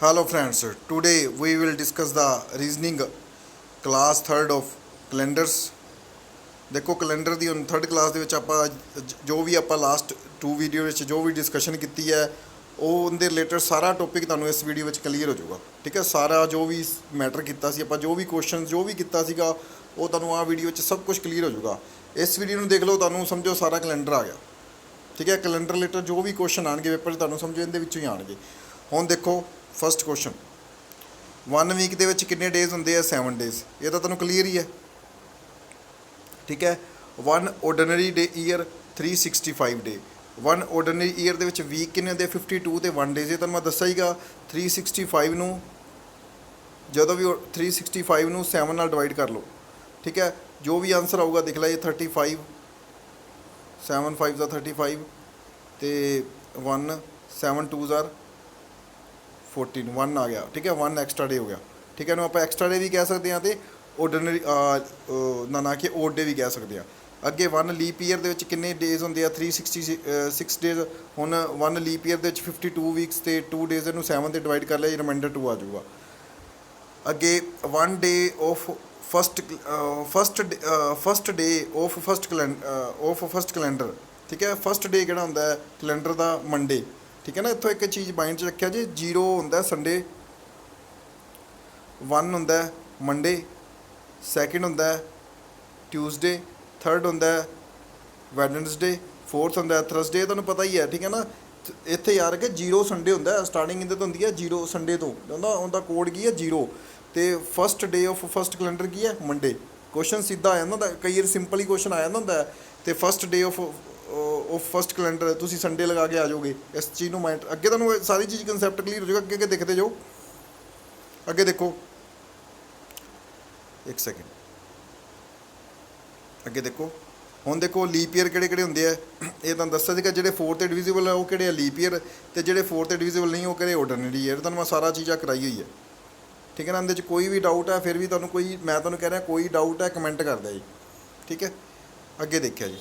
Hello friends, today we will discuss the reasoning class third of calendars। ਦੇਖੋ calendar ਦੀ ਹੁਣ third class ਦੇ ਵਿੱਚ ਆਪਾਂ ਜੋ ਵੀ ਆਪਾਂ ਲਾਸਟ 2 ਵੀਡੀਓ ਵਿੱਚ ਜੋ ਵੀ ਡਿਸਕਸ਼ਨ ਕੀਤੀ ਹੈ ਉਹ ਉਹਦੇ ਰਿਲੇਟਡ ਸਾਰਾ ਟੌਪਿਕ ਤੁਹਾਨੂੰ ਇਸ ਵੀਡੀਓ ਵਿੱਚ ਕਲੀਅਰ ਹੋ ਜਾਊਗਾ। ਠੀਕ ਹੈ, ਸਾਰਾ ਜੋ ਵੀ ਮੈਟਰ ਕੀਤਾ ਸੀ ਆਪਾਂ ਜੋ ਵੀ ਕੁਐਸਚਨ ਜੋ ਵੀ ਕੀਤਾ ਸੀਗਾ ਉਹ ਤੁਹਾਨੂੰ ਆਹ ਵੀਡੀਓ ਵਿੱਚ ਸਭ ਕੁਝ ਕਲੀਅਰ ਹੋ ਜਾਊਗਾ। ਇਸ ਵੀਡੀਓ ਨੂੰ ਦੇਖ ਲਓ, ਤੁਹਾਨੂੰ ਸਮਝੋ ਸਾਰਾ ਕੈਲੰਡਰ ਆ ਗਿਆ। ਠੀਕ ਹੈ, ਕੈਲੰਡਰ ਰਿਲੇਟਡ ਜੋ ਵੀ ਕੁਐਸਚਨ ਆਣਗੇ ਪੇਪਰ 'ਚ ਤੁਹਾਨੂੰ ਸਮਝੋ ਇਹਦੇ ਵਿੱਚੋਂ ਹੀ ਆਣਗੇ। ਹੁਣ ਦੇਖੋ ਫਸਟ ਕੁਐਸਚਨ, 1 ਵੀਕ ਦੇ ਵਿੱਚ ਕਿੰਨੇ ਡੇਜ਼ ਹੁੰਦੇ ਆ? 7 ਡੇਜ਼। ਇਹ ਤਾਂ ਤੁਹਾਨੂੰ ਕਲੀਅਰ ਹੀ ਹੈ। ਠੀਕ ਹੈ, 1 ਆਰਡੀਨਰੀ ਡੇ ਈਅਰ 365 ਡੇ। 1 ਆਰਡੀਨਰੀ ਈਅਰ ਦੇ ਵਿੱਚ ਵੀਕ ਕਿੰਨੇ ਹੁੰਦੇ? 52 ਤੇ 1 ਡੇਜ਼। ਇਹ ਤੁਹਾਨੂੰ ਮੈਂ ਦੱਸਿਆ ਹੀਗਾ। 365 ਨੂੰ ਜਦੋਂ ਵੀ 365 ਨੂੰ 7 ਨਾਲ ਡਿਵਾਈਡ ਕਰ ਲਓ। ਠੀਕ ਹੈ, ਜੋ ਵੀ ਆਨਸਰ ਆਊਗਾ ਦੇਖ ਲੈ, ਇਹ 35 7 5 ਦਾ 35 ਤੇ 1 7 2 ਜ਼ਾਰ 14 1 ਆ ਗਿਆ। ਠੀਕ ਹੈ, 1 ਐਕਸਟਰਾ ਡੇ ਹੋ ਗਿਆ। ਠੀਕ ਹੈ, ਇਹਨੂੰ ਆਪਾਂ ਐਕਸਟਰਾ ਡੇ ਵੀ ਕਹਿ ਸਕਦੇ ਹਾਂ ਤੇ ਆਰਡੀਨਰੀ ਨਾ ਕਿ ਓਡ ਡੇ ਵੀ ਕਹਿ ਸਕਦੇ ਹਾਂ। ਅੱਗੇ 1 ਲੀਪ ਈਅਰ ਦੇ ਵਿੱਚ ਕਿੰਨੇ ਡੇਜ਼ ਹੁੰਦੇ ਆ? 366 ਡੇਜ਼। ਹੁਣ 1 ਲੀਪ ਈਅਰ ਦੇ ਵਿੱਚ 52 ਵੀਕਸ ਤੇ 2 ਡੇਜ਼, ਇਹਨੂੰ 7 ਤੇ ਡਿਵਾਈਡ ਕਰ ਲਿਆ, ਰਿਮਾਈਂਡਰ 2 ਆ ਜਾਊਗਾ। ਅੱਗੇ 1 day of first day of first calendar. ਠੀਕ ਹੈ, ਫਸਟ ਡੇ ਕਿਹੜਾ ਹੁੰਦਾ ਹੈ ਕੈਲੰਡਰ ਦਾ? ਮੰਡੇ। ਠੀਕ ਹੈ ਨਾ, ਇੱਥੋਂ ਇੱਕ ਚੀਜ਼ ਮਾਈਂਡ 'ਚ ਰੱਖਿਆ ਜੀ, 0 ਹੁੰਦਾ ਸੰਡੇ, 1 ਹੁੰਦਾ ਮੰਡੇ, ਸੈਕਿੰਡ ਹੁੰਦਾ ਟਿਊਜ਼ਡੇ, ਥਰਡ ਹੁੰਦਾ ਵੈਡਨਸਡੇ, ਫੋਰਥ ਹੁੰਦਾ ਥਰਸਡੇ। ਤੁਹਾਨੂੰ ਪਤਾ ਹੀ ਹੈ। ਠੀਕ ਹੈ ਨਾ, ਇੱਥੇ ਯਾਰ ਕਿ 0 ਸੰਡੇ ਹੁੰਦਾ, ਸਟਾਰਟਿੰਗ ਇਹਦੇ ਤੋਂ ਹੁੰਦੀ ਹੈ 0 ਸੰਡੇ ਤੋਂ। ਉਹਦਾ ਕੋਡ ਕੀ ਹੈ? 0। ਤੇ first day of first calendar ਕੀ ਹੈ? ਮੰਡੇ। ਕੁਐਸਚਨ ਸਿੱਧਾ ਆ ਜਾਂਦਾ ਹੁੰਦਾ, ਕਈ ਵਾਰ ਸਿੰਪਲ ਹੀ ਕੁਐਸਚਨ ਆ ਜਾਂਦਾ ਹੁੰਦਾ। ਤੇ first day of first calendar ਤੁਸੀਂ ਸੰਡੇ ਲਗਾ ਕੇ ਆ ਜਾਓਗੇ। ਇਸ ਚੀਜ਼ ਨੂੰ ਮਾਈਂਡ ਅੱਗੇ ਤੁਹਾਨੂੰ ਸਾਰੀ ਚੀਜ਼ ਕਨਸੈਪਟ ਕਲੀਅਰ ਹੋ ਜਾਊਗਾ। ਅੱਗੇ ਅੱਗੇ ਦੇਖਦੇ ਜਾਓ। ਅੱਗੇ ਦੇਖੋ, ਇੱਕ ਸੈਕਿੰਡ, ਅੱਗੇ ਦੇਖੋ। ਹੁਣ ਦੇਖੋ ਲੀਪ ਈਅਰ ਕਿਹੜੇ ਕਿਹੜੇ ਹੁੰਦੇ ਆ, ਇਹ ਤੁਹਾਨੂੰ ਦੱਸਿਆ ਸੀਗਾ। ਜਿਹੜੇ 4 ਤੇ ਡਿਵੀਜ਼ੀਬਲ ਆ ਉਹ ਕਿਹੜੇ ਆ? Leap year. ਤੇ ਜਿਹੜੇ 4 ਤੇ ਡਿਵੀਜ਼ੀਬਲ ਨਹੀਂ ਉਹ ਕਿਹੜੇ? Ordinary year. ਤੁਹਾਨੂੰ ਮੈਂ ਸਾਰਾ ਚੀਜ਼ਾਂ ਕਰਾਈ ਹੋਈ ਹੈ। ਠੀਕ ਹੈ ਨਾ, ਇਹਦੇ 'ਚ ਕੋਈ ਵੀ ਡਾਊਟ ਹੈ ਫਿਰ ਵੀ ਤੁਹਾਨੂੰ ਮੈਂ ਤੁਹਾਨੂੰ ਕਹਿ ਰਿਹਾ ਕੋਈ ਡਾਊਟ ਹੈ ਕਮੈਂਟ ਕਰ ਦਿਆ ਜੀ। ਠੀਕ ਹੈ, ਅੱਗੇ ਦੇਖਿਆ ਜੀ।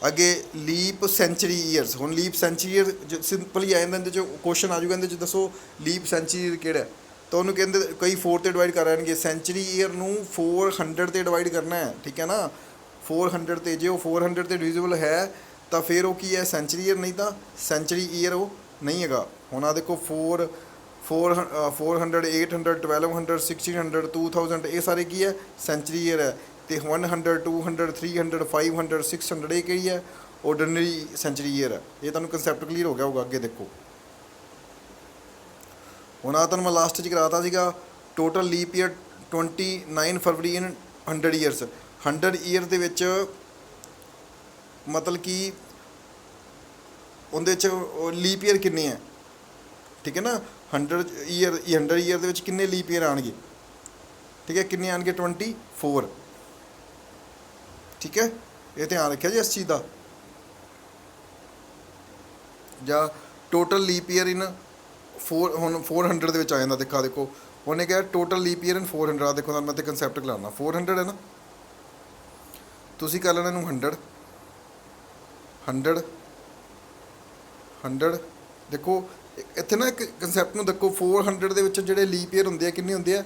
ਅੱਗੇ ਲੀਪ ਸੈਂਚਰੀ ਈਅਰਸ। ਹੁਣ ਲੀਪ ਸੈਂਚਰੀ ਈਅਰ ਸਿੰਪਲ ਹੀ ਆ ਜਾਂਦਾ, ਇਹਦੇ 'ਚ ਕੁਐਸਚਨ ਆ ਜਾਊਗਾ। ਇਹਦੇ 'ਚ ਦੱਸੋ ਲੀਪ ਸੈਂਚਰੀ ਈਅਰ ਕਿਹੜਾ? ਤਾਂ ਉਹਨੂੰ ਕਹਿੰਦੇ, ਕਈ 4 ਤੇ ਡਿਵਾਈਡ ਕਰ ਰਹਿਣਗੇ। ਸੈਂਚਰੀ ਈਅਰ ਨੂੰ 400 ਤੇ ਡਿਵਾਈਡ ਕਰਨਾ ਹੈ। ਠੀਕ ਹੈ ਨਾ, 400 ਤੇ। ਜੇ ਉਹ 400 ਤੇ ਡਿਵੀਜ਼ੀਬਲ ਹੈ ਤਾਂ ਫਿਰ ਉਹ ਕੀ ਹੈ? Century year. ਨਹੀਂ ਤਾਂ ਸੈਂਚਰੀ ਈਅਰ ਉਹ ਨਹੀਂ ਹੈਗਾ। ਹੁਣ ਆ ਦੇਖੋ 400 800 1200 1600 2000, ਇਹ ਸਾਰੇ ਕੀ ਹੈ? ਸੈਂਚਰੀ ਈਅਰ ਹੈ। ਤੇ 100 200 300 500 600 ਇਹ ਕਿਹੜੀ ਹੈ? ਆਰਡੀਨਰੀ ਸੈਂਚਰੀ ਈਅਰ ਹੈ। ਇਹ ਤੁਹਾਨੂੰ ਕਨਸੈਪਟ ਕਲੀਅਰ ਹੋ ਗਿਆ ਹੋਊਗਾ। ਅੱਗੇ ਦੇਖੋ, ਹੁਣ ਆ ਤੁਹਾਨੂੰ ਮੈਂ ਲਾਸਟ 'ਚ ਕਰਾਤਾ ਸੀਗਾ ਟੋਟਲ ਲੀਪ ਈਅਰ 29 ਫਰਵਰੀ ਇਨ 100 ਈਅਰਸ। 100 ਈਅਰ ਦੇ ਵਿੱਚ ਮਤਲਬ ਕਿ ਉਹਦੇ 'ਚ ਲੀਪ ਈਅਰ ਕਿੰਨੇ ਹੈ? ਠੀਕ ਹੈ ਨਾ, 100 ਈਅਰ ਦੇ ਵਿੱਚ ਕਿੰਨੇ ਲੀਪ ਈਅਰ ਆਉਣਗੇ? ਠੀਕ ਹੈ, ਕਿੰਨੇ ਆਉਣਗੇ? 24। ਠੀਕ ਹੈ, ਇਹ ਧਿਆਨ ਰੱਖਿਆ ਜੀ ਇਸ ਚੀਜ਼ ਦਾ। ਜਾਂ ਟੋਟਲ ਲੀਪ ਈਅਰ ਇਨ 4, ਹੁਣ 400 ਦੇ ਵਿੱਚ ਆ ਜਾਂਦਾ। ਦੇਖੋ ਉਹਨੇ ਕਿਹਾ ਟੋਟਲ ਲੀਪ ਈਅਰ ਇਨ 400। ਆ ਦੇਖੋ ਤੁਹਾਨੂੰ ਮੈਂ ਤੇ ਕਨਸੈਪਟ ਕਰਾਉਣਾ। 400 ਹੈ ਨਾ, ਤੁਸੀਂ ਕਰ ਲੈਣਾ ਇਹਨੂੰ 100 100 100। ਦੇਖੋ ਇੱਥੇ ਨਾ ਇੱਕ ਕਨਸੈਪਟ ਨੂੰ ਦੇਖੋ, 400 ਦੇ ਵਿੱਚ ਜਿਹੜੇ ਲੀਪ ਈਅਰ ਹੁੰਦੇ ਆ ਕਿੰਨੇ ਹੁੰਦੇ ਆ?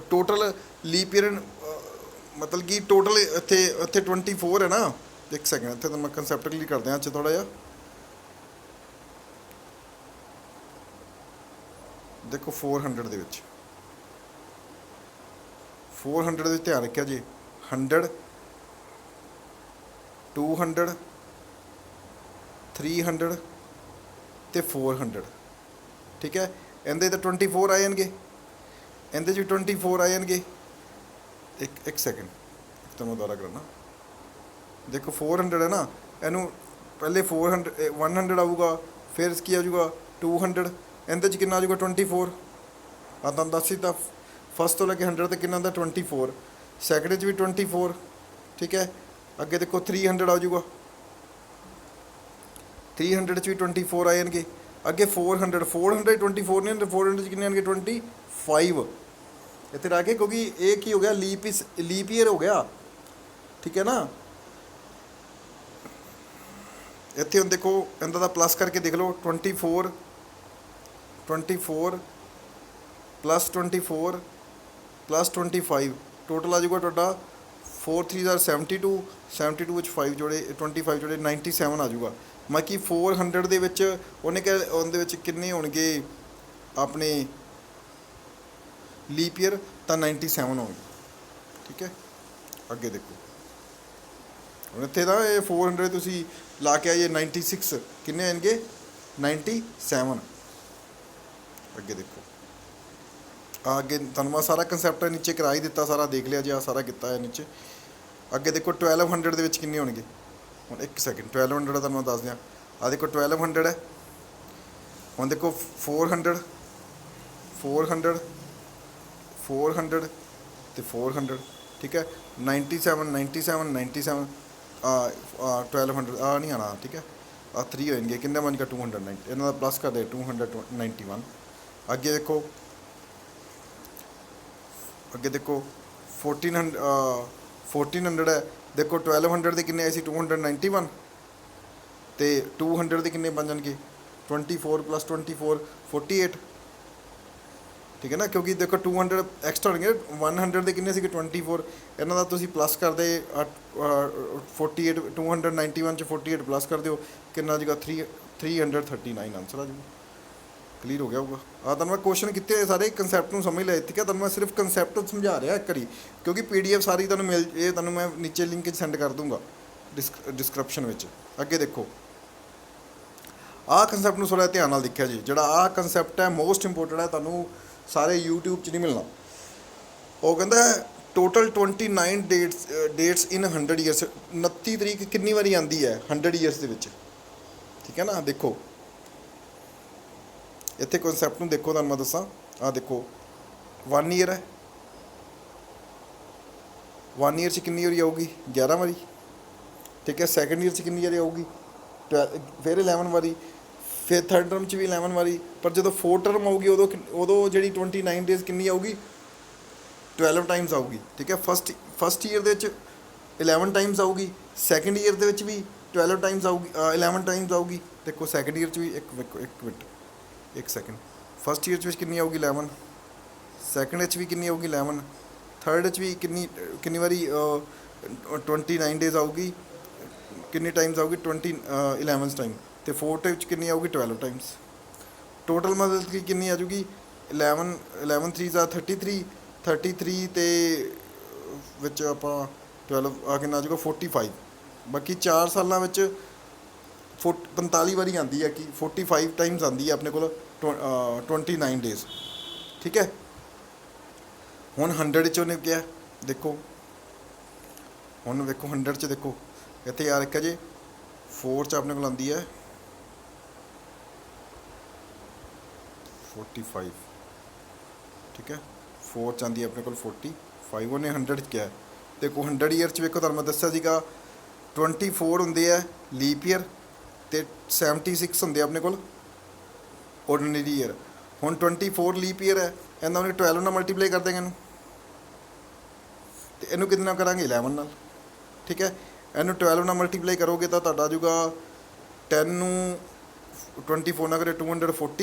ਟੋਟਲ ਲੀਪ ਈਅਰ ਮਤਲਬ ਕਿ ਟੋਟਲ ਇੱਥੇ 24 ਹੈ ਨਾ। ਇੱਕ ਸੈਕਿੰਡ, ਇੱਥੇ ਤਾਂ ਮੈਂ ਕਨਸੈਪਟ ਕਲੀਅਰ ਕਰਦੇ ਹਾਂ ਅੱਜ ਥੋੜ੍ਹਾ ਜਿਹਾ। ਦੇਖੋ 400 ਦੇ ਵਿੱਚ 400 ਦੇ ਵਿੱਚ ਧਿਆਨ ਰੱਖਿਆ ਜੀ, 100 200 300 ਤੇ 400। ਠੀਕ ਹੈ, ਇਹਦੇ ਤਾਂ 24 ਆ ਜਾਣਗੇ, ਇਹਦੇ 'ਚ ਵੀ 24 ਆ ਜਾਣਗੇ। ਇੱਕ ਸੈਕਿੰਡ, ਤਾਂ ਮੈਂ ਦੁਬਾਰਾ ਕਰਨਾ। ਦੇਖੋ 400 ਹੈ ਨਾ, ਇਹਨੂੰ ਪਹਿਲੇ 100 ਆਊਗਾ, ਫਿਰ ਕੀ ਆ ਜਾਊਗਾ 200। ਇਹਦੇ 'ਚ ਕਿੰਨਾ ਆ ਜਾਊਗਾ? 24। ਆ ਤੁਹਾਨੂੰ ਦੱਸ ਦਿੱਤਾ। ਫਸਟ ਤੋਂ ਲੈ ਕੇ 100 ਤੱਕ ਕਿੰਨਾ ਹੁੰਦਾ? 24। ਸੈਕਿੰਡ 'ਚ ਵੀ 24। ਠੀਕ ਹੈ, ਅੱਗੇ ਦੇਖੋ 300 ਆ ਜਾਊਗਾ, 300 'ਚ ਵੀ 24 ਆ ਜਾਣਗੇ। ਅੱਗੇ 400 24 ਨਹੀਂ ਹੁੰਦੇ, 400 'ਚ ਕਿੰਨੇ ਆਣਗੇ? 25 ਇੱਥੇ ਰਹਿ ਕੇ, ਕਿਉਂਕਿ ਇਹ ਕੀ ਹੋ ਗਿਆ? ਲੀਪ ਈਅਰ ਹੋ ਗਿਆ। ਠੀਕ ਹੈ ਨਾ, ਇੱਥੇ ਹੁਣ ਦੇਖੋ ਇਹਦਾ ਦਾ ਪਲੱਸ ਕਰਕੇ ਦੇਖ ਲਓ 24 ਪਲੱਸ 24 ਪਲੱਸ 25 ਟੋਟਲ ਆ ਜਾਊਗਾ ਤੁਹਾਡਾ 4 3 72 72 ਵਿੱਚ 5 ਜੋੜੇ 25 ਜੋੜੇ 97 ਆ ਜਾਊਗਾ। ਬਾਕੀ 400 ਦੇ ਵਿੱਚ ਉਹਨੇ ਕਿ ਉਹਦੇ ਵਿੱਚ ਕਿੰਨੇ ਹੋਣਗੇ ਆਪਣੇ ਲੀਪ ਈਅਰ, ਤਾਂ 97 ਹੋਣਗੇ। ਠੀਕ ਹੈ, ਅੱਗੇ ਦੇਖੋ ਹੁਣ ਇੱਥੇ ਦਾ ਇਹ 400 ਤੁਸੀਂ ਲਾ ਕੇ ਆਈਏ 96 ਕਿੰਨੇ ਆਣਗੇ 97। ਅੱਗੇ ਦੇਖੋ ਅੱਗੇ ਤੁਹਾਨੂੰ ਮੈਂ ਸਾਰਾ ਕੰਸੈਪਟ ਨੀਚੇ ਕਰਾ ਹੀ ਦਿੱਤਾ, ਸਾਰਾ ਦੇਖ ਲਿਆ ਜੀ, ਆ ਸਾਰਾ ਕੀਤਾ ਹੈ ਨੀਚੇ। ਅੱਗੇ ਦੇਖੋ 1200 ਦੇ ਵਿੱਚ ਕਿੰਨੇ ਹੋਣਗੇ, ਹੁਣ ਇੱਕ ਸੈਕਿੰਡ 1200 ਦਾ ਤੁਹਾਨੂੰ ਮੈਂ ਦੱਸ ਦਿਆਂ। ਆ ਦੇਖੋ 1200 ਹੈ, ਹੁਣ ਦੇਖੋ 400 ਤੇ 400। ਠੀਕ ਹੈ, 97 97 97 1200 ਆ ਨਹੀਂ ਆਣਾ। ਠੀਕ ਹੈ, ਆ 3 ਹੋ ਜਾਣਗੇ, ਕਿੰਨੇ ਬਣ ਗਿਆ 290, ਇਹਨਾਂ ਦਾ ਪਲੱਸ ਕਰਦੇ 291। ਅੱਗੇ ਦੇਖੋ 1400 ਹੈ, ਦੇਖੋ 1200 ਦੇ ਕਿੰਨੇ ਆਏ ਸੀ 291 ਤੇ 200 ਦੇ ਕਿੰਨੇ ਬਣ ਜਾਣਗੇ 24 ਪਲੱਸ 24 48। ਠੀਕ ਹੈ ਨਾ, ਕਿਉਂਕਿ ਦੇਖੋ 200 ਐਕਸਟਰਾ ਹੋਣਗੇ, 100 ਦੇ ਕਿੰਨੇ ਸੀਗੇ 24, ਇਹਨਾਂ ਦਾ ਤੁਸੀਂ ਪਲੱਸ ਕਰਦੇ 48 291 ਚ 48 ਪਲੱਸ ਕਰ ਦਿਓ, ਕਿੰਨਾ ਆ ਜਾਊਗਾ 339 ਆਨਸਰ ਆ ਜਾਊਗਾ। ਕਲੀਅਰ ਹੋ ਗਿਆ ਹੋਊਗਾ। ਤੁਹਾਨੂੰ ਮੈਂ ਕੁਐਸਚਨ ਕੀਤੇ ਹੋਏ ਸਾਰੇ ਕੰਸੈਪਟ ਨੂੰ ਸਮਝ ਲਿਆ। ਠੀਕ ਹੈ, ਤੁਹਾਨੂੰ ਮੈਂ ਸਿਰਫ ਕੰਸੈਪਟ ਸਮਝਾ ਰਿਹਾ ਇੱਕ ਵਾਰੀ, ਕਿਉਂਕਿ PDF ਸਾਰੀ ਤੁਹਾਨੂੰ ਇਹ ਤੁਹਾਨੂੰ ਮੈਂ ਨੀਚੇ ਲਿੰਕ ਸੈਂਡ ਕਰ ਦੂੰਗਾ ਡਿਸਕ੍ਰਿਪਸ਼ਨ ਵਿੱਚ। ਅੱਗੇ ਦੇਖੋ ਆਹ ਕੰਸੈਪਟ ਨੂੰ ਥੋੜ੍ਹਾ ਧਿਆਨ ਨਾਲ ਦੇਖਿਆ ਜੀ, ਜਿਹੜਾ ਆਹ ਕੰਸੈਪਟ ਹੈ ਮੋਸਟ ਇੰਪੋਰਟੈਂਟ ਹੈ, ਤੁਹਾਨੂੰ ਸਾਰੇ YouTube 'ਚ ਨਹੀਂ ਮਿਲਣਾ। ਉਹ ਕਹਿੰਦਾ ਟੋਟਲ 29 ਡੇਟਸ ਇਨ 100 ਈਅਰਸ, 29 ਤਰੀਕ ਕਿੰਨੀ ਵਾਰੀ ਆਉਂਦੀ ਹੈ 100 ਈਅਰਸ ਦੇ ਵਿੱਚ। ਠੀਕ ਹੈ ਨਾ, ਦੇਖੋ ਇੱਥੇ ਕਨਸੈਪਟ ਨੂੰ ਦੇਖੋ, ਤੁਹਾਨੂੰ ਮੈਂ ਦੱਸਾਂ। ਆਹ ਦੇਖੋ 1 ਈਅਰ ਹੈ, 1 ਈਅਰ 'ਚ ਕਿੰਨੀ ਵਾਰੀ ਆਊਗੀ 11 ਵਾਰੀ। ਠੀਕ ਹੈ, ਸੈਕੰਡ ਈਅਰ 'ਚ ਕਿੰਨੀ ਵਾਰੀ ਆਊਗੀ ਫਿਰ 11 ਵਾਰੀ, ਫਿਰ ਥਰਡ ਟਰਮ 'ਚ ਵੀ 11 ਵਾਰੀ। ਪਰ ਜਦੋਂ 4th ਟਰਮ ਆਊਗੀ ਉਦੋਂ ਜਿਹੜੀ 29 ਡੇਜ਼ ਕਿੰਨੀ ਆਊਗੀ 12 ਟਾਈਮਸ ਆਊਗੀ। ਠੀਕ ਹੈ, ਫਸਟ ਈਅਰ ਦੇ ਵਿੱਚ 11 ਟਾਈਮਸ ਆਊਗੀ, ਸੈਕੰਡ ਈਅਰ ਦੇ ਵਿੱਚ ਵੀ 12 ਟਾਈਮਸ ਆਊਗੀ 11 ਟਾਈਮਸ ਆਊਗੀ। ਦੇਖੋ ਸੈਕੰਡ ਈਅਰ 'ਚ ਵੀ ਇੱਕ ਮਿੰਟ ਇੱਕ ਸੈਕਿੰਡ, ਫਸਟ ਈਅਰ 'ਚ ਵਿੱਚ ਕਿੰਨੀ ਆਊਗੀ 11, ਸੈਕੰਡ 'ਚ ਵੀ ਕਿੰਨੀ ਆਊਗੀ 11, ਥਰਡ 'ਚ ਵੀ ਕਿੰਨੀ ਵਾਰੀ 29 ਡੇਜ਼ ਆਊਗੀ, ਕਿੰਨੇ ਟਾਈਮਸ ਆਊਗੀ 11 ਟਾਈਮ, ਤੇ 4th ਵਿੱਚ ਕਿੰਨੀ ਆਊਗੀ 12 ਟਾਈਮਸ। ਟੋਟਲ ਮਤਲਬ ਕਿ ਕਿੰਨੀ ਆ ਜੂਗੀ 11 3 33 33 ਤੇ ਵਿੱਚ ਆਪਾਂ 12 ਆ ਕਿੰਨਾ ਆ ਜੂਗਾ 45। ਬਾਕੀ 4 ਸਾਲਾਂ ਵਿੱਚ 45 ਵਾਰੀ ਆਉਂਦੀ ਹੈ, ਕਿ 45 ਟਾਈਮਸ ਆਉਂਦੀ ਹੈ ਆਪਣੇ ਕੋਲ 29 ਡੇਜ਼। ਠੀਕ ਹੈ, ਹੁਣ 100 'ਚ ਉਹਨੇ ਕਿਹਾ, ਦੇਖੋ ਹੁਣ ਵੇਖੋ 100 'ਚ ਦੇਖੋ ਇੱਥੇ ਯਾਰ ਇੱਕ ਜੇ 4 'ਚ ਆਪਣੇ ਕੋਲ ਆਉਂਦੀ ਹੈ 45। ਠੀਕ ਹੈ, 4 'ਚ ਆਉਂਦੀ ਹੈ ਆਪਣੇ ਕੋਲ 45, ਉਹਨੇ 100 'ਚ ਕਿਹਾ। ਦੇਖੋ 100 ਈਅਰ 'ਚ ਵੇਖੋ, ਤੁਹਾਨੂੰ ਮੈਂ ਦੱਸਿਆ ਸੀਗਾ 24 ਹੁੰਦੇ ਆ ਲੀਪ ਈਅਰ ਤੇ 76 ਹੁੰਦੇ ਆਪਣੇ ਕੋਲ ਆਰਡੀਨਰੀ ਈਅਰ। ਹੁਣ 24 ਲੀਪ ਈਅਰ ਹੈ, ਇਹਨਾਂ ਨੂੰ 12 ਨਾਲ ਮਲਟੀਪਲਾਈ ਕਰ ਦੇਂਗੇ ਇਹਨੂੰ, ਤੇ ਇਹਨੂੰ ਕਿੰਨੇ ਨਾਲ ਕਰਾਂਗੇ 11 ਨਾਲ। ਠੀਕ ਹੈ, ਇਹਨੂੰ 12 ਨਾਲ ਮਲਟੀਪਲਾਈ ਕਰੋਗੇ ਤਾਂ ਤੁਹਾਡਾ ਆ ਜਾਊਗਾ 10 ਨੂੰ 24 ਨਾਲ ਕਰੇ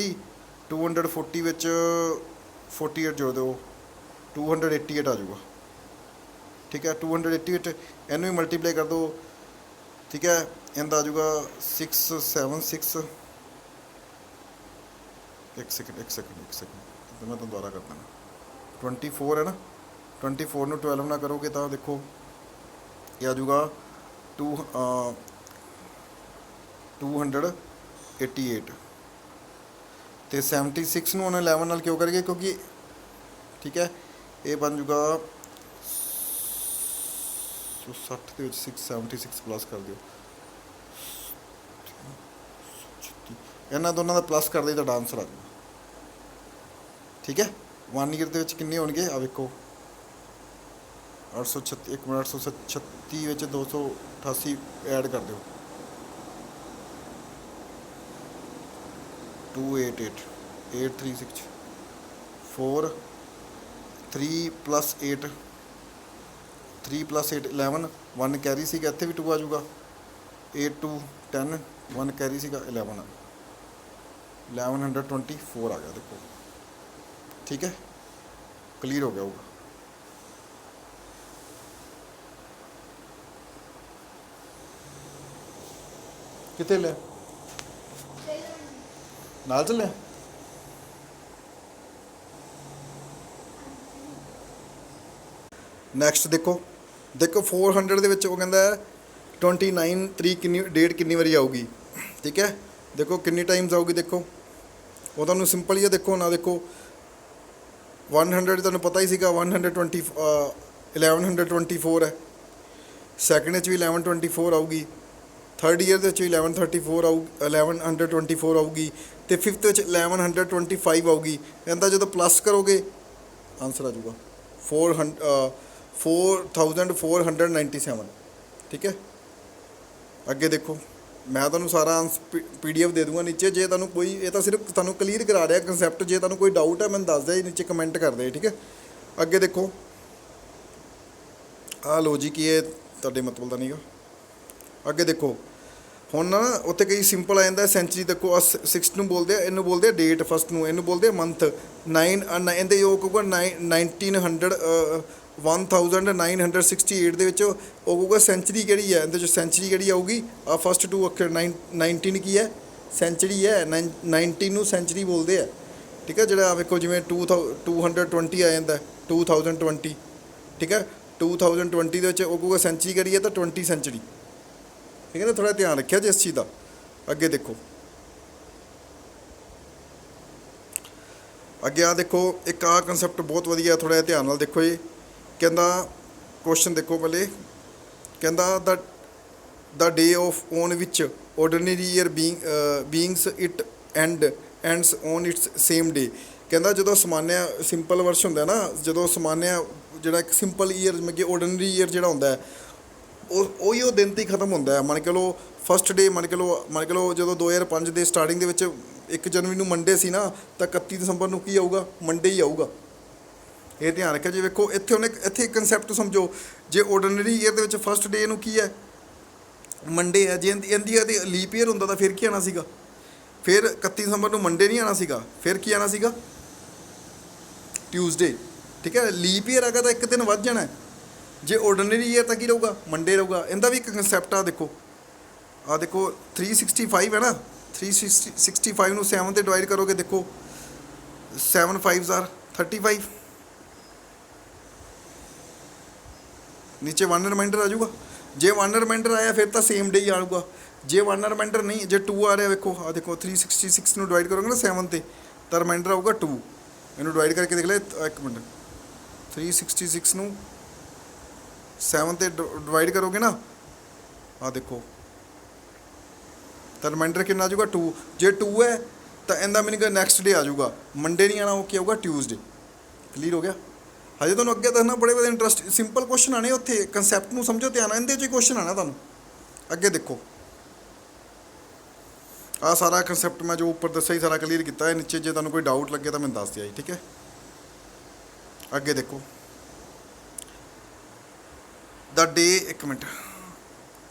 240 ਵਿੱਚ 48 ਜੋੜ ਦਿਓ 288 ਆ ਜਾਊਗਾ। ਠੀਕ ਹੈ, 288 ਇਹਨੂੰ ਵੀ ਮਲਟੀਪਲਾਈ ਕਰ ਦਿਓ। ਠੀਕ ਹੈ, ਇਹਦਾ ਆ ਜਾਊਗਾ 676। ਇੱਕ ਸੈਕਿੰਡ ਤਾਂ ਮੈਂ ਤੁਹਾਨੂੰ ਦੁਬਾਰਾ ਕਰ ਦੇਣਾ। 24 ਹੈ ਨਾ, 24 ਨੂੰ 12 ਨਾਲ ਕਰੋਗੇ ਤਾਂ ਦੇਖੋ ਇਹ ਆ ਜਾਊਗਾ 288 ਤੇ 76 ਨੂੰ ਉਹਨੇ 11 ਨਾਲ ਕਿਉਂ ਕਰੀਏ, ਕਿਉਂਕਿ ਠੀਕ ਹੈ ਇਹ ਬਣ ਜਾਊਗਾ 60 ਦੇ ਵਿੱਚ 76 ਪਲੱਸ ਕਰ ਦਿਓ, ਇਹਨਾਂ ਦੋਨਾਂ ਦਾ ਪਲੱਸ ਕਰ ਲਈ, ਤੁਹਾਡਾ ਆਨਸਰ ਆ ਜਾਊਗਾ। ਠੀਕ ਹੈ, 1 ਈਅਰ ਦੇ ਵਿੱਚ ਕਿੰਨੇ ਹੋਣਗੇ ਆ ਵੇਖੋ 836 ਇੱਕ ਮਿੰਟ 836 ਵਿੱਚ 288 ਐਡ ਕਰ ਦਿਓ 288 836 4 3 + 8 3 + 8 11 1 ਕੈਰੀ ਸੀਗਾ, ਇੱਥੇ ਵੀ 2 ਆ ਜਾਊਗਾ 8 2 10 1 कैरी सीगा 11 1124 आ गया देखो। ठीक है, क्लियर हो गया होगा। कितने लिया नाल चलिया नैक्सट देखो देखो 400 ਦੇ ਵਿੱਚ ਉਹ ਕਹਿੰਦਾ 29 ਤਰੀਕ ਕਿੰਨੀ ਡੇਟ ਕਿੰਨੀ ਵਾਰੀ ਆਊਗੀ। ਠੀਕ ਹੈ, ਦੇਖੋ ਕਿੰਨੀ ਟਾਈਮਸ ਆਊਗੀ। ਦੇਖੋ ਉਹ ਤੁਹਾਨੂੰ ਸਿੰਪਲ ਹੀ ਆ, ਦੇਖੋ ਨਾ ਦੇਖੋ 100 ਤੁਹਾਨੂੰ ਪਤਾ ਹੀ ਸੀਗਾ 1124 ਹੈ। ਸੈਕਿੰਡ ਵਿੱਚ ਵੀ 1124 ਆਊਗੀ, ਥਰਡ ਈਅਰ ਦੇ ਵਿੱਚ ਵੀ 1134 ਆਊ 1124 ਆਊਗੀ, ਅਤੇ ਫਿਫਥ ਵਿੱਚ 1125 ਆਊਗੀ। ਇਹਦਾ ਜਦੋਂ ਪਲੱਸ ਕਰੋਗੇ ਆਨਸਰ ਆ ਜਾਊਗਾ 4497। ਠੀਕ ਹੈ, ਅੱਗੇ ਦੇਖੋ ਮੈਂ ਤੁਹਾਨੂੰ ਸਾਰਾ PDF ਦੇ ਦੂੰਗਾ ਨੀਚੇ। ਜੇ ਤੁਹਾਨੂੰ ਕੋਈ ਇਹ ਤਾਂ ਸਿਰਫ ਤੁਹਾਨੂੰ ਕਲੀਅਰ ਕਰਾ ਰਿਹਾ ਕੰਸੈਪਟ, ਜੇ ਤੁਹਾਨੂੰ ਕੋਈ ਡਾਊਟ ਹੈ ਮੈਨੂੰ ਦੱਸ ਦਿਓ ਜੀ ਨੀਚੇ ਕਮੈਂਟ ਕਰ ਦਿਓ। ਠੀਕ ਹੈ, ਅੱਗੇ ਦੇਖੋ ਆਹ ਲੋ ਜੀ ਕੀ ਇਹ ਤੁਹਾਡੇ ਮਤਲਬ ਦਾ ਨਹੀਂਗਾ। ਅੱਗੇ ਦੇਖੋ ਹੁਣ ਨਾ ਉੱਥੇ ਕਈ ਸਿੰਪਲ ਆ ਜਾਂਦਾ ਸੈਂਚਰੀ। ਦੇਖੋ 6 ਨੂੰ ਬੋਲਦੇ ਆ, ਇਹਨੂੰ ਬੋਲਦੇ ਆ ਡੇਟ, ਫਸਟ ਨੂੰ ਇਹਨੂੰ ਬੋਲਦੇ ਆ ਮੰਥ। 9 ਇਹਦੇ ਉਹ ਕਹੂਗਾ 1968 ਦੇ ਵਿੱਚ ਉਹ ਕਹੂਗਾ ਸੈਂਚਰੀ ਕਿਹੜੀ ਹੈ। ਇਹਦੇ 'ਚ ਸੈਂਚਰੀ ਕਿਹੜੀ ਆਊਗੀ? ਆ ਫਸਟ 2 ਅੱਖਰ 19 ਕੀ ਹੈ? ਸੈਂਚਰੀ ਹੈ। 19 ਨੂੰ ਸੈਂਚਰੀ ਬੋਲਦੇ ਆ। ਠੀਕ ਹੈ, ਜਿਹੜਾ ਵੇਖੋ ਜਿਵੇਂ 220 ਆ ਜਾਂਦਾ 2020। ਠੀਕ ਹੈ, 2020 ਦੇ ਵਿੱਚ ਉਹ ਕਹੂਗਾ ਸੈਂਚਰੀ ਕਿਹੜੀ ਹੈ ਤਾਂ 20 ਸੈਂਚਰੀ। ਠੀਕ ਹੈ ਨਾ, ਥੋੜ੍ਹਾ ਧਿਆਨ ਰੱਖਿਆ ਜੀ ਇਸ ਚੀਜ਼ ਦਾ। ਅੱਗੇ ਦੇਖੋ ਅੱਗੇ ਆ ਦੇਖੋ ਇੱਕ ਆਹ ਕੰਸੈਪਟ ਬਹੁਤ ਵਧੀਆ, ਥੋੜ੍ਹਾ ਜਿਹਾ ਧਿਆਨ ਨਾਲ ਦੇਖੋ ਜੀ। ਕਹਿੰਦਾ ਕੁਐਸਚਨ ਦੇਖੋ ਪਹਿਲੇ, ਕਹਿੰਦਾ ਦਾ day of on which ordinary year begins it ends on its same day. ਕਹਿੰਦਾ ਜਦੋਂ ਸਮਾਨਿਆ ਸਿੰਪਲ ਵਰਸ਼ ਹੁੰਦਾ ਨਾ, ਜਦੋਂ ਸਮਾਨਿਆ ਜਿਹੜਾ ਇੱਕ ਸਿੰਪਲ ਈਅਰ ਜਿਵੇਂ ਕਿ ਆਰਡੀਨਰੀ ਈਅਰ ਜਿਹੜਾ ਹੁੰਦਾ ਉਹੀ ਉਹ ਦਿਨ 'ਤੇ ਹੀ ਖਤਮ ਹੁੰਦਾ ਹੈ। ਮੰਨ ਕੇ ਲਓ ਫਸਟ ਡੇ ਮੰਨ ਕੇ ਲਓ ਜਦੋਂ 2005 ਦੇ ਸਟਾਰਟਿੰਗ ਦੇ ਵਿੱਚ 1 ਜਨਵਰੀ ਨੂੰ ਮੰਡੇ ਸੀ ਨਾ, ਤਾਂ 31 ਦਸੰਬਰ ਨੂੰ ਕੀ ਆਊਗਾ? ਮੰਡੇ ਹੀ ਆਊਗਾ। ਇਹ ਧਿਆਨ ਰੱਖਿਆ ਜੀ। ਵੇਖੋ ਇੱਥੇ ਕੰਸੈਪਟ ਸਮਝੋ, ਜੇ ਆਰਡੀਨਰੀ ਈਅਰ ਦੇ ਵਿੱਚ ਫਸਟ ਡੇ ਨੂੰ ਕੀ ਹੈ? ਮੰਡੇ ਹੈ। ਜੇ ਇਹਦੀ ਲੀਪ ਈਅਰ ਹੁੰਦਾ ਤਾਂ ਫਿਰ ਕੀ ਆਉਣਾ ਸੀਗਾ? ਫਿਰ 31 ਦਸੰਬਰ ਨੂੰ ਮੰਡੇ ਨਹੀਂ ਆਉਣਾ ਸੀਗਾ, ਫਿਰ ਕੀ ਆਉਣਾ ਸੀਗਾ? ਟਿਊਜ਼ਡੇ। ਠੀਕ ਹੈ, ਲੀਪ ਈਅਰ ਹੈਗਾ ਤਾਂ ਇੱਕ ਦਿਨ ਵੱਧ ਜਾਣਾ। ਜੇ ਆਰਡੀਨਰੀ ਈਅਰ ਤਾਂ ਕੀ ਰਹੂਗਾ? ਮੰਡੇ ਰਹੂਗਾ। ਇਹਦਾ ਵੀ ਇੱਕ ਕੰਸੈਪਟ ਆ ਦੇਖੋ, 365 ਹੈ ਨਾ, 365 ਨੂੰ 7 'ਤੇ ਡਿਵਾਈਡ ਕਰੋਗੇ। ਦੇਖੋ 7 5 35, ਨੀਚੇ 1 ਰਿਮਾਈਂਡਰ ਆ ਜਾਊਗਾ। ਜੇ 1 ਰਿਮਾਈਂਡਰ ਆਇਆ ਫਿਰ ਤਾਂ ਸੇਮ ਡੇ ਹੀ ਆਊਗਾ। ਜੇ 1 ਰਿਮਾਈਂਡਰ ਨਹੀਂ, ਜੇ 2 ਆ ਰਿਹਾ ਵੇਖੋ ਆ ਦੇਖੋ 366 ਨੂੰ ਡਿਵਾਈਡ ਕਰੋਗੇ ਨਾ 7 'ਤੇ ਤਾਂ ਰਿਮਾਈਂਡਰ ਆਊਗਾ 2। ਇਹਨੂੰ ਡਿਵਾਈਡ ਕਰਕੇ ਦੇਖ ਲੈ ਇੱਕ ਮਿੰਟ। 366 ਨੂੰ 7 'ਤੇ ਡਿਵਾਈਡ ਕਰੋਗੇ ਨਾ, ਆ ਦੇਖੋ ਤਾਂ ਰਿਮਾਈਂਡਰ ਕਿੰਨਾ ਆ ਜਾਊਗਾ? 2। ਜੇ 2 ਹੈ ਤਾਂ ਇਹਦਾ ਮੀਨਿੰਗ ਨੈਕਸਟ ਡੇ ਆ ਜਾਊਗਾ, ਮੰਡੇ ਨਹੀਂ ਆਉਣਾ। ਉਹ ਕੀ ਆਊਗਾ? ਟਿਊਜ਼ਡੇ। ਕਲੀਅਰ ਹੋ ਗਿਆ। ਹਜੇ ਤੁਹਾਨੂੰ ਅੱਗੇ ਦੱਸਣਾ ਬੜੇ ਬੜੇ ਇੰਟਰਸਟ ਸਿੰਪਲ ਕੁਐਸਚਨ ਆਣੇ ਉੱਥੇ, ਕੰਸੈਪਟ ਨੂੰ ਸਮਝੋ ਧਿਆਨ ਨਾਲ, ਇਹਦੇ 'ਚ ਹੀ ਕੁਐਸਚਨ ਆਣਾ ਤੁਹਾਨੂੰ। ਅੱਗੇ ਦੇਖੋ ਆਹ ਸਾਰਾ ਕੰਸੈਪਟ ਮੈਂ ਜੋ ਉੱਪਰ ਦੱਸਿਆ ਹੀ ਸਾਰਾ ਕਲੀਅਰ ਕੀਤਾ ਹੈ। ਨੀਚੇ ਜੇ ਤੁਹਾਨੂੰ ਕੋਈ ਡਾਊਟ ਲੱਗੇ ਤਾਂ ਮੈਨੂੰ ਦੱਸ ਦਿਆ ਜੀ। ਠੀਕ ਹੈ, ਅੱਗੇ ਦੇਖੋ ਦਾ ਡੇ, ਇੱਕ ਮਿੰਟ,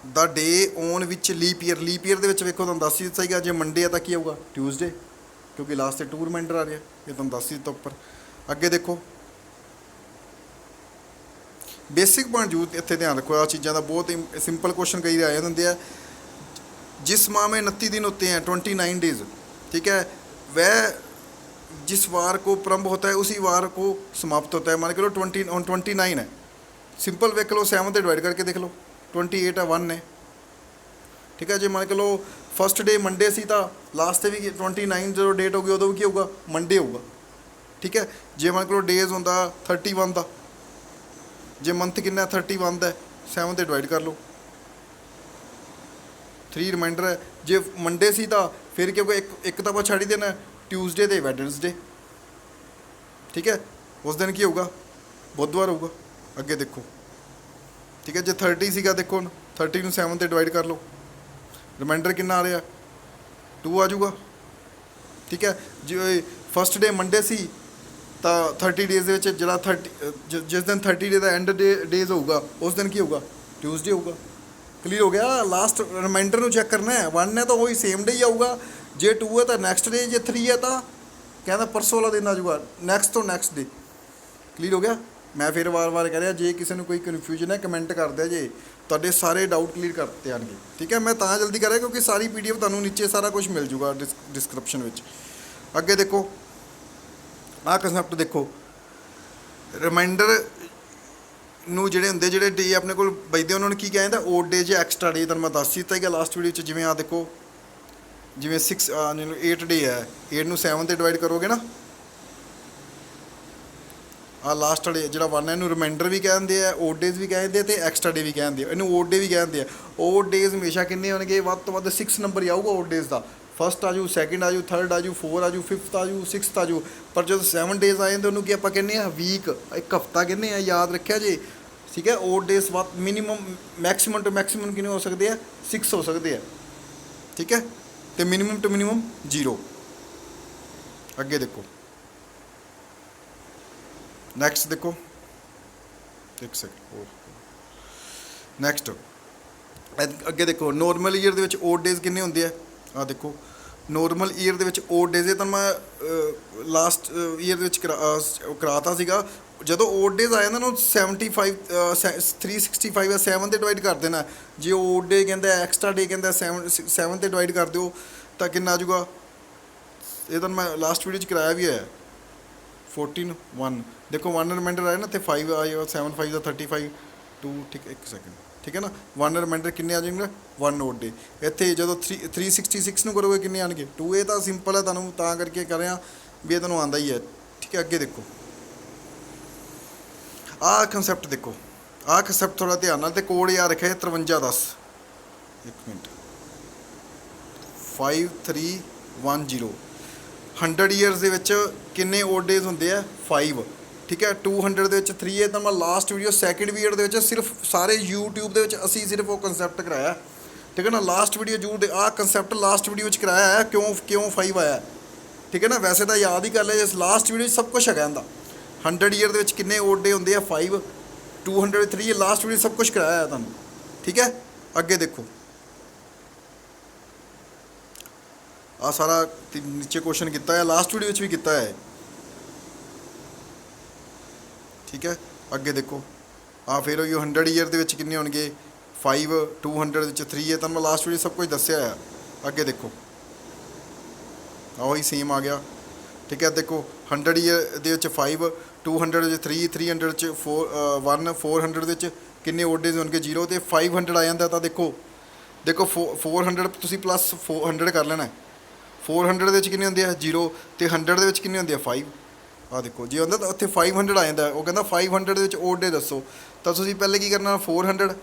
ਦਾ ਡੇ ਔਨ ਵਿੱਚ ਲੀਪ ਈਅਰ ਦੇ ਵਿੱਚ ਵੇਖੋ ਤੁਹਾਨੂੰ ਦੱਸ ਹੀ ਦਿੱਤਾ ਸੀਗਾ। ਜੇ ਮੰਡੇ ਆ ਤਾਂ ਕੀ ਆਊਗਾ? ਟਿਊਜ਼ਡੇ, ਕਿਉਂਕਿ ਲਾਸਟ 'ਤੇ 2 ਰਿਮਾਈਂਡਰ ਆ ਰਿਹਾ, ਇਹ ਤੁਹਾਨੂੰ ਦੱਸ ਹੀ ਦਿੱਤਾ ਉੱਪਰ। ਅੱਗੇ ਦੇਖੋ ਬੇਸਿਕ ਪੁਆਇੰਟ ਜ਼ਰੂਰ ਇੱਥੇ ਧਿਆਨ ਰੱਖੋ। ਆ ਚੀਜ਼ਾਂ ਦਾ ਬਹੁਤ ਹੀ ਸਿੰਪਲ ਕੁਐਸਚਨ ਕਈ ਆਏ ਹੁੰਦੇ ਆ। जिस माह में 29 दिन होते हैं 29 डेज। ठीक है, वह जिस वार को प्रारंभ होता है उसी वार को समाप्त होता है। मान के लो 29 है, सिंपल देख लो 7 से डिवाइड करके देख लो 28 है, 1 है। ठीक है, जो मान के लो फस्ट डे मंडे सी तो लास्ट से भी 29 जो डेट होगी उदों की होगा? मंडे होगा। ठीक है, जे मान के लो डेज होंदा 31 का, जे मंथ कितना 31 का 7 से डिवाइड कर लो, 3 रिमाइंडर है। जे मंडे सी तो फिर क्योंकि एक तो आप छड़ ही देना ट्यूजडे तो वैडनसडे। ठीक है, उस दिन की होगा? बुधवार होगा। अगे देखो, ठीक है, जो 30 सीगा देखो 30 ਨੂੰ 7 'ਤੇ डिवाइड कर लो, रिमाइंडर कितना आ रहा? 2 आ जाऊगा। ठीक है, जो फस्ट डे मंडे सी तो 30 डेज़ ਦੇ ਵਿੱਚ ਜਿਹੜਾ 30 जिस दिन 30 डे का एंड डेज होगा उस दिन की होगा? ट्यूजडे होगा। क्लीयर हो गया। लास्ट रिमाइंडर ਨੂੰ ਚੈੱਕ ਕਰਨਾ ਹੈ। 1 ਹੈ ਤਾਂ ਉਹੀ ਸੇਮ ਡੇ ਹੀ ਆਊਗਾ, ਜੇ 2 ਹੈ ਤਾਂ ਨੈਕਸਟ ਡੇ, ਜੇ 3 ਹੈ ਤਾਂ ਕਹਿੰਦਾ ਪਰਸੋਂ ਵਾਲਾ ਦਿਨ ਆ ਜਾਊਗਾ, ਨੈਕਸਟ ਤੋਂ ਨੈਕਸਟ ਡੇ। ਕਲੀਅਰ ਹੋ ਗਿਆ। ਮੈਂ ਫਿਰ ਵਾਰ-ਵਾਰ ਕਹਿ ਰਿਹਾ, ਜੇ ਕਿਸੇ ਨੂੰ ਕੋਈ ਕਨਫਿਊਜ਼ਨ ਹੈ ਕਮੈਂਟ ਕਰ ਦਿਆ ਜੇ, ਤੁਹਾਡੇ ਸਾਰੇ ਡਾਊਟ ਕਲੀਅਰ ਕਰਤੇ ਜਾਣਗੇ। ਠੀਕ ਹੈ, ਮੈਂ ਤਾਂ ਜਲਦੀ ਕਰ ਰਿਹਾ ਕਿਉਂਕਿ ਸਾਰੀ PDF ਤੁਹਾਨੂੰ ਨੀਚੇ ਸਾਰਾ ਕੁਝ ਮਿਲ ਜੂਗਾ ਡਿਸਕ੍ਰਿਪਸ਼ਨ ਵਿੱਚ। ਅੱਗੇ ਦੇਖੋ ਆਹ ਕਨਸੈਪਟ ਦੇਖੋ, ਰਿਮਾਈਂਡਰ ਨੂੰ ਜਿਹੜੇ ਹੁੰਦੇ, ਜਿਹੜੇ ਡੇ ਆਪਣੇ ਕੋਲ ਬਚਦੇ ਉਹਨਾਂ ਨੂੰ ਕੀ ਕਹਿੰਦਾ, ਓਡ ਡੇ ਜਾਂ ਐਕਸਟਰਾ ਡੇ। ਤੁਹਾਨੂੰ ਮੈਂ ਦੱਸ ਦਿੱਤਾ ਸੀਗਾ ਲਾਸਟ ਵੀਡੀਓ 'ਚ। ਜਿਵੇਂ ਆ ਦੇਖੋ, ਜਿਵੇਂ 8 ਡੇ ਹੈ, 8 ਨੂੰ 7 'ਤੇ ਡਿਵਾਈਡ ਕਰੋਗੇ ਨਾ, ਆ ਲਾਸਟ ਵਾਲੇ ਜਿਹੜਾ 1 ਹੈ ਇਹਨੂੰ ਰਿਮਾਈਂਡਰ ਵੀ ਕਹਿੰਦੇ ਆ, ਓਡ ਡੇਜ਼ ਵੀ ਕਹਿੰਦੇ ਆ, ਅਤੇ ਐਕਸਟਰਾ ਡੇ ਵੀ ਕਹਿੰਦੇ ਆ। ਇਹਨੂੰ ਓਡ ਡੇ ਵੀ ਕਹਿੰਦੇ ਆ। ਓਡ ਡੇਜ਼ ਹਮੇਸ਼ਾ ਕਿੰਨੇ ਹੋਣਗੇ, ਵੱਧ ਤੋਂ ਵੱਧ 6 ਨੰਬਰ ਹੀ ਆਊਗਾ ਓਡ ਡੇਜ਼ ਦਾ। ਫਸਟ ਆ ਜੂ, ਸੈਕਿੰਡ ਆ ਜੂ, ਥਰਡ ਆ ਜੂ, 4 ਆ ਜੂ, 5th ਆ ਜੂ, 6th ਆ ਜੂ। ਪਰ ਜਦੋਂ 7 ਡੇਜ਼ ਆ ਜਾਂਦੇ ਉਹਨੂੰ ਕੀ ਆਪਾਂ ਕਹਿੰਦੇ ਆ, ਵੀਕ, ਇੱਕ ਹਫਤਾ ਕਹਿੰਦੇ ਆ, ਯਾਦ ਰੱਖਿਆ ਜੇ। ਠੀਕ ਹੈ, ਓਡ ਡੇਜ਼ ਵੱਧ ਮਿਨੀਮਮ, ਮੈਕਸੀਮਮ ਟੂ ਮੈਕਸੀਮਮ ਕਿੰਨੇ ਹੋ ਸਕਦੇ ਆ, 6 ਹੋ ਸਕਦੇ ਆ। ਠੀਕ ਹੈ, ਅਤੇ ਮਿਨੀਮਮ ਟੂ ਮਿਨੀਮਮ 0। ਅੱਗੇ ਦੇਖੋ ਨੈਕਸਟ, ਦੇਖੋ ਇੱਕ ਸੈਕਿੰਡ, ਨੈਕਸਟ ਅੱਗੇ ਦੇਖੋ, ਨੋਰਮਲ ਈਅਰ ਦੇ ਵਿੱਚ ਓਡ ਡੇਜ਼ ਕਿੰਨੇ ਹੁੰਦੇ ਆ। ਆਹ ਦੇਖੋ, ਨੋਰਮਲ ਈਅਰ ਦੇ ਵਿੱਚ ਓਡ ਡੇਜ਼, ਇਹ ਤਾਂ ਮੈਂ ਲਾਸਟ ਈਅਰ ਦੇ ਵਿੱਚ ਕਰਾਤਾ ਸੀਗਾ। ਜਦੋਂ ਓਡ ਡੇਜ਼ ਆ ਜਾਂਦਾ ਨਾ, 75 365 ਜਾਂ 7 'ਤੇ ਡਿਵਾਈਡ ਕਰ ਦੇਣਾ। ਜੇ ਓਡ ਡੇ ਕਹਿੰਦਾ, ਐਕਸਟਰਾ ਡੇ ਕਹਿੰਦਾ, 7 'ਤੇ ਡਿਵਾਈਡ ਕਰ ਦਿਓ ਤਾਂ ਕਿੰਨਾ ਆ ਜਾਊਗਾ। ਇਹ ਤਾਂ ਮੈਂ ਲਾਸਟ ਵੀਡੀਓ 'ਚ ਕਰਾਇਆ ਵੀ ਹੈ, 14 1। ਦੇਖੋ 1 ਰਿਮਾਈਂਡਰ ਆਇਆ ਨਾ, ਅਤੇ 5 ਆਏਗਾ, 7 5 ਦਾ 35 2। ਠੀਕ, ਇੱਕ ਸੈਕਿੰਡ। ਠੀਕ ਹੈ ਨਾ, 1 ਰਿਮਾਈਂਡਰ ਕਿੰਨੇ ਆ ਜਾਣਗੇ, 1 ਓਡ ਡੇ। ਇੱਥੇ ਜਦੋਂ 366 ਨੂੰ ਕਰੋਗੇ ਕਿੰਨੇ ਆਣਗੇ, 2। ਇਹ ਤਾਂ ਸਿੰਪਲ ਹੈ, ਤੁਹਾਨੂੰ ਤਾਂ ਕਰਕੇ ਕਰ ਰਿਹਾ ਵੀ ਇਹ ਤੁਹਾਨੂੰ ਆਉਂਦਾ ਹੀ ਹੈ। ਠੀਕ ਹੈ, ਅੱਗੇ ਦੇਖੋ ਆਹ ਕੰਸੈਪਟ ਦੇਖੋ, ਆਹ ਕੰਸੈਪਟ ਥੋੜ੍ਹਾ ਧਿਆਨ ਨਾਲ, ਅਤੇ ਕੋਡ ਯਾਦ ਰੱਖਿਆ 5310। ਇੱਕ ਮਿੰਟ, 5310। 100 ਈਅਰਸ ਦੇ ਵਿੱਚ ਕਿੰਨੇ ਓਡ ਡੇਜ਼ ਹੁੰਦੇ ਆ, 5। ਠੀਕ ਹੈ, 200 ਦੇ ਵਿੱਚ 3 ਹੈ। ਤਾਂ ਮੈਂ ਲਾਸਟ ਵੀਡੀਓ ਸੈਕਿੰਡ ਵੀਡੀਓ ਦੇ ਵਿੱਚ ਸਿਰਫ ਸਾਰੇ YouTube ਦੇ ਵਿੱਚ ਅਸੀਂ ਸਿਰਫ ਉਹ ਕੰਸੈਪਟ ਕਰਾਇਆ। ਠੀਕ ਹੈ ਨਾ, ਲਾਸਟ ਵੀਡੀਓ ਜ਼ਰੂਰ ਦੇ, ਆਹ ਕੰਸੈਪਟ ਲਾਸਟ ਵੀਡੀਓ ਵਿੱਚ ਕਰਾਇਆ ਹੈ, ਕਿਉਂ 5 ਆਇਆ। ਠੀਕ ਹੈ ਨਾ, ਵੈਸੇ ਤਾਂ ਯਾਦ ਹੀ ਕਰ ਲਿਆ, ਇਸ ਲਾਸਟ ਵੀਡੀਓ 'ਚ ਸਭ ਕੁਛ ਹੈਗਾ ਇਹਦਾ। 100 ਈਅਰ ਦੇ ਵਿੱਚ ਕਿੰਨੇ ਓਡ ਡੇ ਹੁੰਦੇ ਆ, 5। 200 3 ਲਾਸਟ ਵੀਡੀਓ ਸਭ ਕੁਛ ਕਰਾਇਆ ਹੈ ਤੁਹਾਨੂੰ। ਠੀਕ ਹੈ, ਅੱਗੇ ਦੇਖੋ ਆ ਸਾਰਾ ਨੀਚੇ ਕੁਐਸਚਨ ਕੀਤਾ ਹੈ, ਲਾਸਟ ਵੀਡੀਓ ਵਿੱਚ ਵੀ ਕੀਤਾ ਹੈ। ਠੀਕ ਹੈ, ਅੱਗੇ ਦੇਖੋ ਆ ਫਿਰ ਉਹ 100 ਈਅਰ ਦੇ ਵਿੱਚ ਕਿੰਨੇ ਹੋਣਗੇ, 5। 200 ਦੇ ਵਿੱਚ 3 ਹੈ, ਤਾਂ ਮੈਂ ਲਾਸਟ ਵੀਡੀਓ ਸਭ ਕੁਝ ਦੱਸਿਆ ਹੈ। ਅੱਗੇ ਦੇਖੋ ਉਹੀ ਸੇਮ ਆ ਗਿਆ। ਠੀਕ ਹੈ, ਦੇਖੋ 100 ਈਅਰ ਦੇ ਵਿੱਚ 5, 200 ਦੇ ਵਿੱਚ 3, 300 'ਚ 1, 400 ਦੇ ਵਿੱਚ ਕਿੰਨੇ ਓਡ ਡੇਜ਼ ਹੋਣਗੇ, 0। ਅਤੇ 500 ਆ ਜਾਂਦਾ ਤਾਂ ਦੇਖੋ 400 ਤੁਸੀਂ ਪਲੱਸ 400 ਕਰ ਲੈਣਾ। 400 ਦੇ ਵਿੱਚ ਕਿੰਨੇ ਹੁੰਦੇ ਆ, 0। ਅਤੇ 100 ਦੇ ਵਿੱਚ ਕਿੰਨੇ ਹੁੰਦੇ ਆ, 5। ਆਹ ਦੇਖੋ, ਜੇ ਹੁੰਦਾ ਤਾਂ ਉੱਥੇ 500 ਆ ਜਾਂਦਾ। ਉਹ ਕਹਿੰਦਾ 500 ਦੇ ਵਿੱਚ ਓਡ ਡੇ ਦੱਸੋ, ਤਾਂ ਤੁਸੀਂ ਪਹਿਲੇ ਕੀ ਕਰਨਾ, 400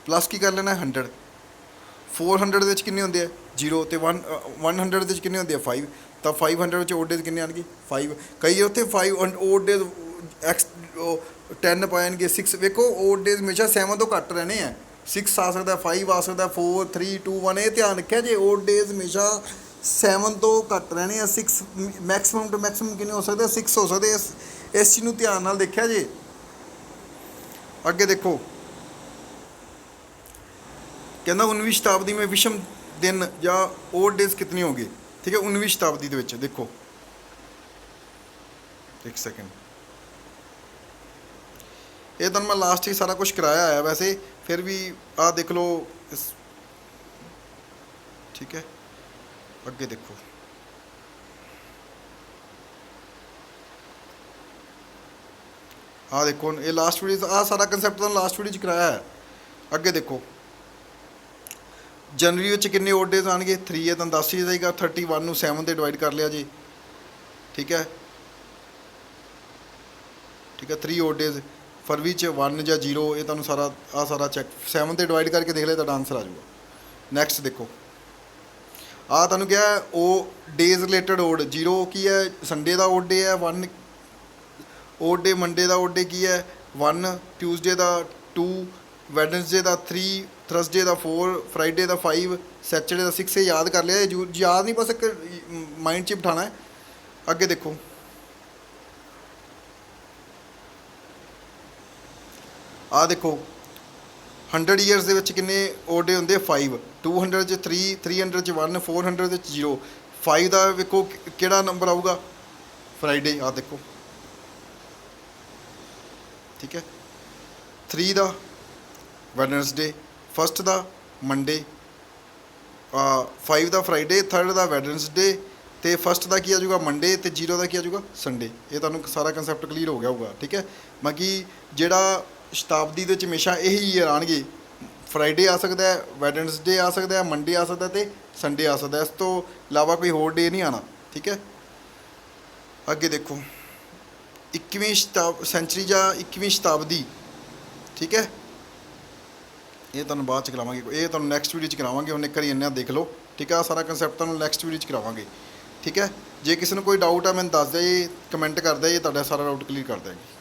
ਪਲੱਸ ਕੀ ਕਰ ਲੈਣਾ, 100। 400 ਦੇ ਵਿੱਚ ਕਿੰਨੇ ਹੁੰਦੇ ਆ, 0। ਅਤੇ 100 ਦੇ ਵਿੱਚ ਕਿੰਨੇ ਹੁੰਦੇ ਆ, 5। ਤਾਂ 500 ਵਿੱਚ ਓਡ ਡੇਜ਼ ਕਿੰਨੇ ਆਣਗੇ, 5। ਕਈ ਉੱਥੇ 5 ਓਡ ਡੇਜ਼ 10 ਪਾਣਗੇ, 6। ਵੇਖੋ ਓਡ ਡੇਜ਼ ਹਮੇਸ਼ਾ 7 ਤੋਂ ਘੱਟ ਰਹਿਣੇ ਆ। 6 ਆ ਸਕਦਾ, 5 ਆ ਸਕਦਾ, 4 3 2 1। ਇਹ ਧਿਆਨ ਰੱਖਿਆ ਜੇ, ਓਡ ਡੇਜ਼ ਹਮੇਸ਼ਾ 7 ਤੋਂ ਘੱਟ ਰਹਿਣੇ ਆ। 6 ਮੈਕਸੀਮਮ ਟੂ ਮੈਕਸੀਮਮ ਕਿੰਨੇ ਹੋ ਸਕਦੇ, 6 ਹੋ ਸਕਦੇ। ਇਸ ਚੀਜ਼ ਨੂੰ ਧਿਆਨ ਨਾਲ ਦੇਖਿਆ ਜੇ। ਅੱਗੇ ਦੇਖੋ, ਕਹਿੰਦਾ 19ਵੀਂ ਸ਼ਤਾਬਦੀ में विषम दिन ਜਾਂ ਓਡ ਡੇਜ਼ ਕਿਤਨੇ ਹੋਗੇ। ਠੀਕ ਹੈ, 19ਵੀਂ ਸ਼ਤਾਬਦੀ ਦੇ ਵਿੱਚ ਦੇਖੋ, ਇੱਕ ਸੈਕਿੰਡ, ਇਹ ਤਾਂ ਮੈਂ ਲਾਸਟ ਹੀ ਸਾਰਾ ਕੁਝ ਕਰਾਇਆ ਹੈ ਵੈਸੇ, ਫਿਰ ਵੀ ਆਹ ਦੇਖ ਲਓ ਇਸ। ਠੀਕ ਹੈ, ਅੱਗੇ ਦੇਖੋ ਆਹ ਦੇਖੋ, ਇਹ ਲਾਸਟ ਵੀਡੀਓ, ਆਹ ਸਾਰਾ ਕੰਸੈਪਟ ਤਾਂ ਲਾਸਟ ਵੀਡੀਓ 'ਚ ਕਰਾਇਆ ਹੈ। ਅੱਗੇ ਦੇਖੋ, ਜਨਵਰੀ ਵਿੱਚ ਕਿੰਨੇ ਓਡ ਡੇਜ਼ ਆਣਗੇ, 3 ਹੈ, ਤੁਹਾਨੂੰ ਦੱਸ ਹੀ ਜਾਏਗਾ। 31 ਨੂੰ 7 'ਤੇ ਡਿਵਾਈਡ ਕਰ ਲਿਆ ਜੀ। ਠੀਕ ਹੈ, ਠੀਕ ਹੈ, 3 ਓਡ ਡੇਜ਼। ਫਰਵਰੀ 'ਚ 1 ਜਾਂ 0, ਇਹ ਤੁਹਾਨੂੰ ਸਾਰਾ ਆਹ ਸਾਰਾ ਚੈੱਕ 7 'ਤੇ ਡਿਵਾਈਡ ਕਰਕੇ ਦੇਖ ਲਿਆ, ਤੁਹਾਡਾ ਆਨਸਰ ਆ ਜਾਊਗਾ। ਨੈਕਸਟ ਦੇਖੋ, ਆਹ ਤੁਹਾਨੂੰ ਕਿਹਾ ਉਹ ਡੇਜ਼ ਰਿਲੇਟਡ ਓਡ। 0 ਕੀ ਹੈ, ਸੰਡੇ ਦਾ ਓਡ ਡੇ ਹੈ। 1 ਓਡ ਡੇ ਮੰਡੇ ਦਾ ਓਡ ਡੇ ਕੀ ਹੈ, 1। ਟਿਊਜ਼ਡੇ ਦਾ 2, ਵੈਡਨਸਡੇ ਦਾ 3, ਥਰਸਡੇ ਦਾ 4, ਫਰਾਈਡੇ ਦਾ 5, ਸੈਚਰਡੇ ਦਾ 6। ਇਹ ਯਾਦ ਕਰ ਲਿਆ, ਯਾਦ ਨਹੀਂ, ਬਸ ਇੱਕ ਮਾਈਂਡ 'ਚ ਬਿਠਾਉਣਾ ਹੈ। ਅੱਗੇ ਦੇਖੋ, ਆਹ ਦੇਖੋ 100 ਈਅਰਸ ਦੇ ਵਿੱਚ ਕਿੰਨੇ ਓਡ ਡੇ ਹੁੰਦੇ 5, 200 'ਚ 3, 300 'ਚ 1, 400 ਦੇ ਵਿੱਚ 0। 5 ਦਾ ਵੇਖੋ ਕਿਹੜਾ ਨੰਬਰ ਆਊਗਾ, ਫਰਾਈਡੇ ਆ ਦੇਖੋ, ਠੀਕ ਹੈ। 3 ਦਾ ਵੈਡਨਸਡੇ, ਫਸਟ ਦਾ ਮੰਡੇ, 5 ਦਾ ਫਰਾਈਡੇ, ਥਰਡ ਦਾ ਵੈਡਨਸਡੇ, ਤੇ ਫਸਟ ਦਾ ਕੀ ਆ ਜਾਊਗਾ ਮੰਡੇ, ਤੇ 0 ਦਾ ਕੀ ਆ ਜਾਊਗਾ ਸੰਡੇ। ਇਹ ਤੁਹਾਨੂੰ ਸਾਰਾ ਕਨਸੈਪਟ ਕਲੀਅਰ ਹੋ ਗਿਆ ਹੋਊਗਾ, ਠੀਕ ਹੈ। ਬਾਕੀ ਜਿਹੜਾ ਸ਼ਤਾਬਦੀ ਦੇ ਵਿੱਚ ਹਮੇਸ਼ਾ ਇਹੀ ਈਅਰ ਆਉਣਗੇ, ਫਰਾਈਡੇ ਆ ਸਕਦਾ ਹੈ, ਵੈਡਨਸਡੇ ਆ ਸਕਦਾ ਹੈ, ਮੰਡੇ ਆ ਸਕਦਾ ਤੇ ਸੰਡੇ ਆ ਸਕਦਾ, ਇਸ ਤੋਂ ਇਲਾਵਾ ਕੋਈ ਹੋਰ ਡੇ ਨਹੀਂ ਆਉਣਾ, ਠੀਕ ਹੈ। ਅੱਗੇ ਦੇਖੋ 21ਵੀਂ ਸੈਂਚਰੀ ਜਾਂ 21ਵੀਂ ਸ਼ਤਾਬਦੀ, ਠੀਕ ਹੈ। ਇਹ ਤੁਹਾਨੂੰ ਬਾਅਦ 'ਚ ਕਰਾਵਾਂਗੇ, ਇਹ ਤੁਹਾਨੂੰ ਨੈਕਸਟ ਵੀਡੀਓ 'ਚ ਕਰਾਵਾਂਗੇ। ਹੁਣ ਇੱਕ ਵਾਰੀ ਇੰਨਾ ਦੇਖ ਲਓ, ਠੀਕ ਹੈ। ਸਾਰਾ ਕਨਸੈਪਟ ਤੁਹਾਨੂੰ ਨੈਕਸਟ ਵੀਡੀਓ 'ਚ ਕਰਾਵਾਂਗੇ, ਠੀਕ ਹੈ। ਜੇ ਕਿਸੇ ਨੂੰ ਕੋਈ ਡਾਊਟ ਹੈ ਮੈਨੂੰ ਦੱਸ ਦਿਓ ਜੀ, ਕਮੈਂਟ ਕਰ ਦਿਓ ਜੀ, ਤੁਹਾਡਾ ਸਾਰਾ ਡਾਊਟ ਕਲੀਅਰ ਕਰ ਦਿਆਂਗੇ।